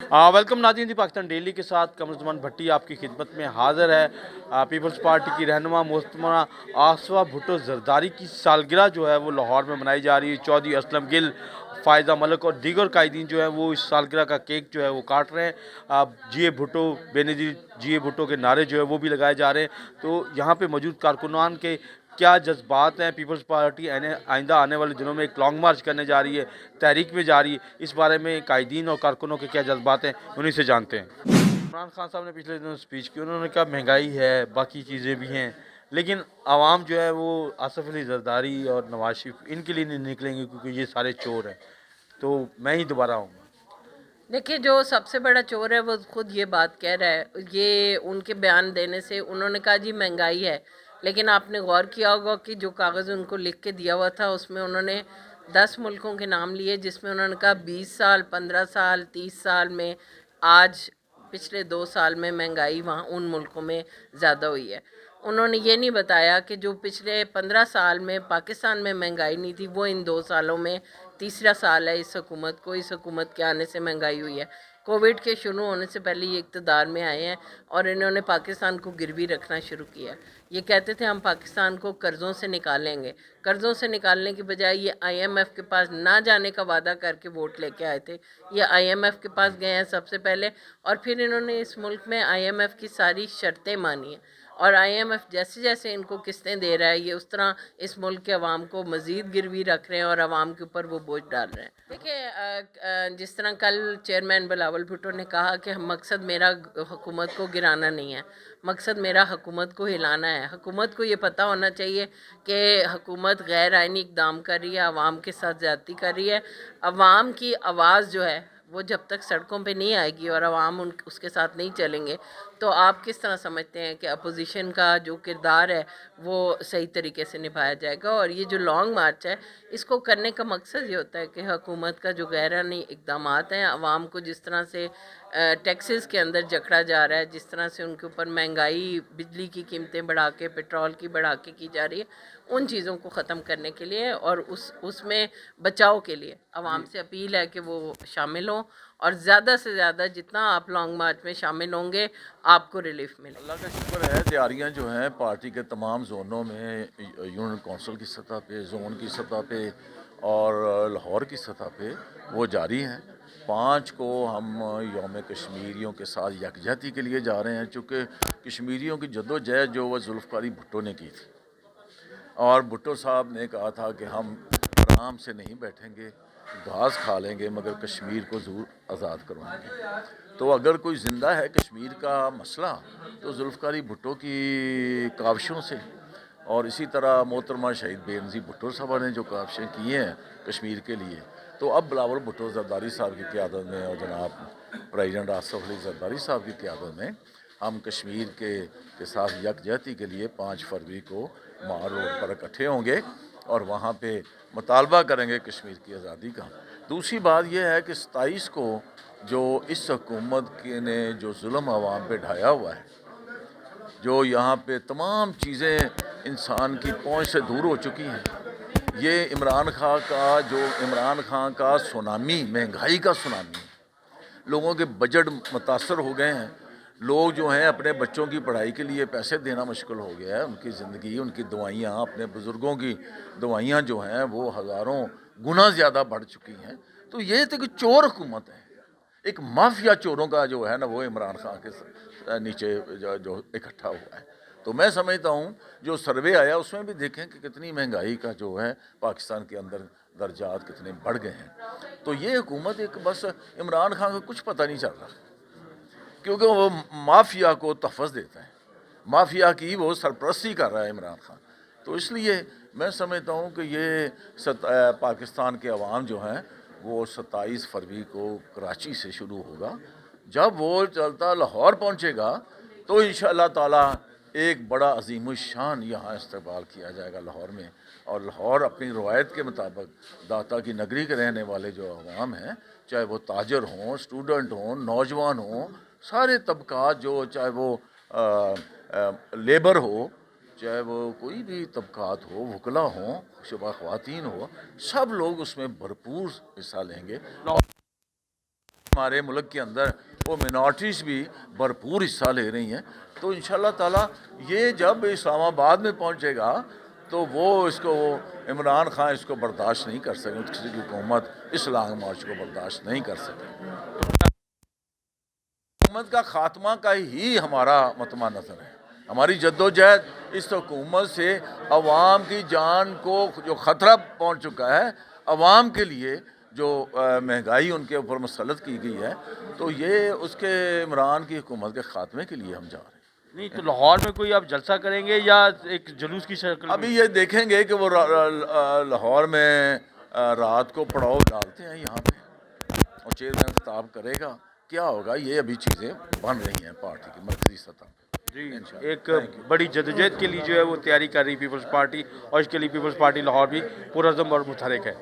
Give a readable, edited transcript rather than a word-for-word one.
Welcome नाज़रीन जी, Pakistan daily के साथ कमरुज़्ज़मान भट्टी आपकी खिदमत में हाज़िर है। पीपल्स पार्टी की रहनुमा मोहतरमा आसफा भुट्टो ज़रदारी की सालगिरह जो है वो लाहौर में मनाई जा रही है। चौधरी असलम गिल, फ़ायज़ा मलिक और दीगर कायदीन जो है वो इस सालगिरह का केक जो है वो काट रहे हैं। जिए भुट्टो बेनज़ीर जिए भुट्टो के नारे जो है वो भी लगाए जा रहे हैं। तो यहाँ पे मौजूद कारकुनान के क्या जज्बात हैं। पीपल्स पार्टी आइंदा आने वाले दिनों में एक लॉन्ग मार्च करने जा रही है, तहरीक में जा रही है। इस बारे में कायदीन और कारकुनों के क्या जज्बात हैं, उन्हीं से जानते हैं। इमरान खान साहब ने पिछले दिनों स्पीच की, उन्होंने कहा महंगाई है, बाकी चीज़ें भी हैं, लेकिन आवाम जो है वो आसफ अली जरदारी और नवाज शरीफ इनके लिए नहीं निकलेंगे क्योंकि ये सारे चोर हैं। तो मैं ही दोबारा आऊँगा। देखिए, जो सबसे बड़ा चोर है वो खुद ये बात कह रहा है। ये उनके बयान देने से उन्होंने कहा जी महंगाई है, लेकिन आपने गौर किया होगा कि जो कागज़ उनको लिख के दिया हुआ था उसमें उन्होंने 10 मुल्कों के नाम लिए, जिसमें उन्होंने कहा 20 साल, 15 साल, 30 साल में, आज पिछले 2 साल में महंगाई वहाँ उन मुल्कों में ज़्यादा हुई है। उन्होंने ये नहीं बताया कि जो पिछले 15 साल में पाकिस्तान में महंगाई नहीं थी, वो इन 2 सालों में तीसरा साल है इस हुकूमत को। इस हुकूमत के आने से महंगाई हुई है। कोविड के शुरू होने से पहले ये इक़्तिदार में आए हैं और इन्होंने पाकिस्तान को गिरवी रखना शुरू किया। ये कहते थे हम पाकिस्तान को कर्ज़ों से निकालेंगे। कर्ज़ों से निकालने की बजाय ये IMF के पास ना जाने का वादा करके वोट लेके आए थे। ये IMF के पास गए हैं सबसे पहले, और फिर इन्होंने इस मुल्क में IMF की सारी शर्तें मानी हैं। और IMF जैसे जैसे इनको किस्तें दे रहा है, ये उस तरह इस मुल्क के अवाम को मज़ीद गिरवी रख रहे हैं और अवाम के ऊपर वो बोझ डाल रहे हैं। देखिए, जिस तरह कल चेयरमैन बिलावल भुट्टो ने कहा कि मकसद मेरा हुकूमत को गिराना नहीं है, मकसद मेरा हुकूमत को हिलाना है। हुकूमत को ये पता होना चाहिए कि हुकूमत गैर आइनी इक़दाम कर रही है, अवाम के साथ ज़्यादती कर रही है। अवाम की आवाज़ जो है वो जब तक सड़कों पे नहीं आएगी और अवाम उसके साथ नहीं चलेंगे, तो आप किस तरह समझते हैं कि अपोजिशन का जो किरदार है वो सही तरीके से निभाया जाएगा। और ये जो लॉन्ग मार्च है, इसको करने का मकसद ये होता है कि हुकूमत का जो गैरानी इकदाम हैं, आवाम को जिस तरह से टैक्सेस के अंदर जकड़ा जा रहा है, जिस तरह से उनके ऊपर महंगाई, बिजली की कीमतें बढ़ा के, पेट्रोल की बढ़ा के की जा रही है, उन चीज़ों को ख़त्म करने के लिए और उसमें बचाव के लिए आवाम से अपील है कि वो शामिल हों, और ज़्यादा से ज़्यादा जितना आप लॉन्ग मार्च में शामिल होंगे आपको रिलीफ मिलेगा। अल्लाह का शुक्र है, तैयारियां जो हैं पार्टी के तमाम जोनों में, यूनियन कौंसिल की सतह पे, जोन की सतह पे और लाहौर की सतह पे वो जारी हैं। 5 को हम यौम कश्मीरियों के साथ यकजहती के लिए जा रहे हैं, चूँकि कश्मीरियों की जद्दोजहद जो वह जुल्फ़कार भुट्टो ने की थी, और भुट्टो साहब ने कहा था कि हम आराम से नहीं बैठेंगे, घास खा लेंगे, मगर कश्मीर को ज़रूर आज़ाद करवाएंगे। तो अगर कोई ज़िंदा है कश्मीर का मसला, तो जुल्फ़कार भुट्टो की काविशों से, और इसी तरह मोहतरमा शहीद बेनज़ीर भुट्टो साहब ने जो काविशें की हैं कश्मीर के लिए, तो अब बिलावल भुट्टो ज़रदारी साहब की क़यादत में और जनाब प्रेसिडेंट आसफ अली ज़रदारी साहब की क़यादत में हम कश्मीर के साथ यकजहती के लिए 5 फरवरी को मार रोड पर इकट्ठे होंगे और वहाँ पे मुतालबा करेंगे कश्मीर की आज़ादी का। दूसरी बात यह है कि 27 को जो इस हुकूमत ने जो जुल्म आवाम पे ढाया हुआ है, जो यहाँ पे तमाम चीज़ें इंसान की पहुँच से दूर हो चुकी हैं, ये इमरान खान का सुनामी, महंगाई का सुनामी, लोगों के बजट मुतासर हो गए हैं। लोग जो हैं अपने बच्चों की पढ़ाई के लिए पैसे देना मुश्किल हो गया है, उनकी ज़िंदगी, उनकी दवाइयाँ, अपने बुज़ुर्गों की दवाइयाँ जो हैं वो हज़ारों गुना ज़्यादा बढ़ चुकी हैं। तो ये तो एक चोर हुकूमत है, एक माफिया चोरों का जो है ना वो इमरान खान के नीचे जो इकट्ठा हुआ है। तो मैं समझता हूँ जो सर्वे आया उसमें भी देखें कि कितनी महंगाई का जो है पाकिस्तान के अंदर दर्जात कितने बढ़ गए हैं। तो ये हुकूमत एक बस इमरान खान को कुछ पता नहीं चल रहा, क्योंकि वो माफिया को तहफ़्फ़ुज़ देता है, माफिया की वो सरपरस्ती कर रहा है इमरान खान। तो इसलिए मैं समझता हूँ कि ये पाकिस्तान के अवाम जो हैं वो 27 फरवरी को कराची से शुरू होगा। जब वो चलता लाहौर पहुँचेगा तो इंशाअल्लाह ताला एक बड़ा अज़ीमुश्शान यहाँ इस्तकबाल किया जाएगा लाहौर में। और लाहौर अपनी रवायत के मुताबिक दाता की नगरी के रहने वाले जो अवाम हैं, चाहे वो ताजर हों, स्टूडेंट हों, नौजवान हों, सारे तबक़ात, जो चाहे वो लेबर हो, चाहे वो कोई भी तबक़ात हो, वकला हों, शुबा ख़वातीन हो, सब लोग उसमें भरपूर हिस्सा लेंगे। ہمارے ملک کے اندر وہ منارٹیز بھی بھرپور حصہ لے رہی ہیں. تو انشاءاللہ تعالیٰ یہ جب اسلام آباد میں پہنچے گا تو وہ اس کو عمران خان اس کو برداشت نہیں کر سکیں. کسی کی حکومت اس لانگ مارچ کو برداشت نہیں کر سکے. حکومت کا خاتمہ کا ہی ہمارا مطمع نظر ہے. ہماری جدوجہد اس حکومت سے عوام کی جان کو جو خطرہ پہنچ چکا ہے، عوام کے لیے جو مہنگائی ان کے اوپر مسلط کی گئی ہے، تو یہ اس کے عمران کی حکومت کے خاتمے کے لیے ہم جا رہے ہیں. نہیں تو لاہور میں کوئی آپ جلسہ کریں گے یا ایک جلوس کی شکل میں؟ ابھی یہ دیکھیں گے کہ وہ لاہور میں رات کو پڑاؤ ڈالتے ہیں یہاں پہ اور چیئرمین خطاب کرے گا. کیا ہوگا یہ ابھی چیزیں بن رہی ہیں پارٹی کی مرکزی سطح پہ. جی ایک بڑی جدوجہد کے لیے جو ہے وہ تیاری کر رہی پیپلز پارٹی، اور اس کے لیے پیپلز پارٹی لاہور بھی پرعزم اور متحرک ہے.